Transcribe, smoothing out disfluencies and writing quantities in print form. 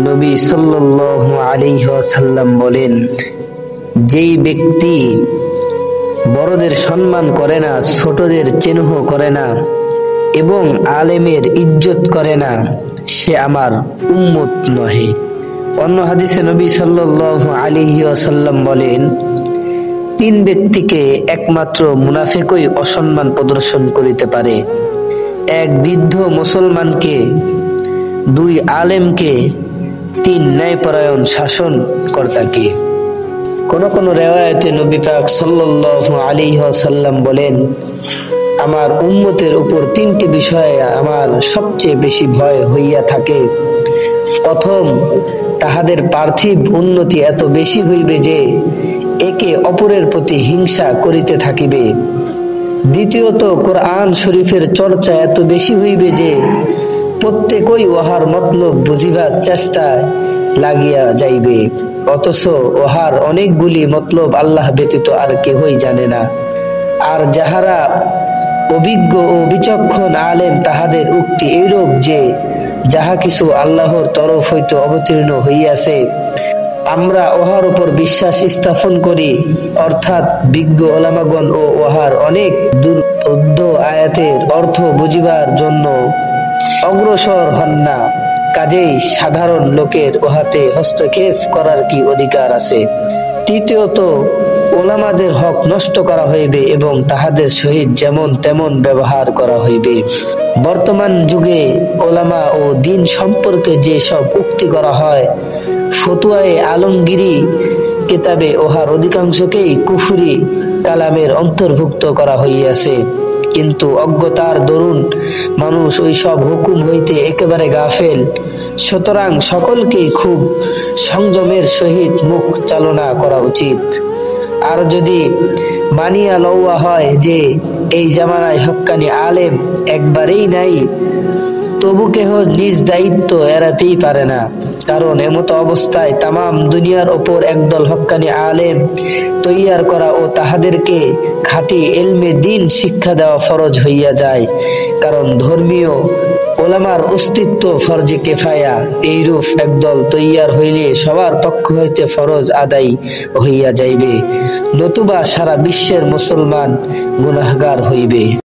নবী সাল্লাল্লাহু আলাইহি ওয়াসাল্লাম বলেন, যেই ব্যক্তি বড়দের সম্মান করে না, ছোটদের চিহ্ন করে না এবং আলেমের ইজ্জত করে না, সে আমার উম্মত নহে। অন্য হাদিসে নবী সাল্লাল্লাহু আলাইহি ওয়াসাল্লাম বলেন, তিন ব্যক্তিকে একমাত্র মুনাফিকই অসম্মান প্রদর্শন করিতে পারে: এক বৃদ্ধ মুসলমানকে, দুই আলেমকে, তিন ন্যায়পরায়ণ শাসনকর্তাকে। কোন কোন রিওয়ায়াতে নবী পাক সাল্লাল্লাহু আলাইহি ওয়াসাল্লাম বলেন, আমার উম্মতের উপর তিনটি বিষয়ে আমার সবচেয়ে বেশি ভয় হইয়া থাকে। প্রথম, তাহাদের পার্থিব উন্নতি এত বেশি হইবে যে একে অপরের প্রতি হিংসা করিতে থাকিবে। দ্বিতীয়ত, কোরআন শরীফের চর্চা এত বেশি হইবে যে প্রত্যেকই উহার মতলব বুঝিবার চেষ্টায় লাগিয়া যাইবে, অথচ উহার অনেকগুলি মতলব আল্লাহ ব্যতীত আর কেহই জানে না। আর যাহারা অভিজ্ঞ ও বিচক্ষণ আলেম, তাহাদের উক্তি এইরূপ যে যাহা কিছু আল্লাহর তরফ হইতে অবতীর্ণ হইয়াছে আমরা উহার উপর বিশ্বাস স্থাপন করি, অর্থাৎ বিজ্ঞ ওলামাগণ ও উহার অনেক দুর্বোধ্য আয়াতের অর্থ বুঝিবার জন্য অগ্রসর হন না। কাজেই সাধারণ লোকের উহাতে হস্তক্ষেপ করার কি অধিকার আছে? তৃতীয়ত, ওলামাদের হক নষ্ট করা হইবে এবং তাহাদের সহিত যেমন তেমন ব্যবহার করা হইবে। বর্তমান যুগে ওলামা ও দ্বীন সম্পর্কে যে সব উক্তি করা হয়, ফতুয়ায়ে আলমগীরি কিতাবে উহার অধিকাংশকেই কুফরি কালামের অন্তর্ভুক্ত করা হইয়াছে, কিন্তু অজ্ঞতার দরুন মানুষ ওই সব হুকুম হইতে একেবারে গাফেল। সুতরাং সকলকেই খুব সংযমের সহিত মুখ চালনা করা উচিত। আর যদি মানিয়া লওয়া হয় যে এই জামানায় হক্কানি আলেম একবারেই নাই, তবু কেহ নিজ দায়িত্ব এড়াতেই পারে না। কারণ এমত অবস্থায় তামাম দুনিয়ার ওপর একদল হক্কানি আলেম তৈয়ার করা ও তাহাদেরকে খাঁটি ইলমে দ্বীন শিক্ষা দেওয়া ফরজ হইয়া যায়। কারণ ধর্মীয় ওলামার অস্তিত্ব ফরজে কিফায়া, এইরূপ একদল তৈয়ার হইলে সবার পক্ষ হইতে ফরজ আদায় হইয়া যাইবে, নতুবা সারা বিশ্বের মুসলমান গুনাহগার হইবে।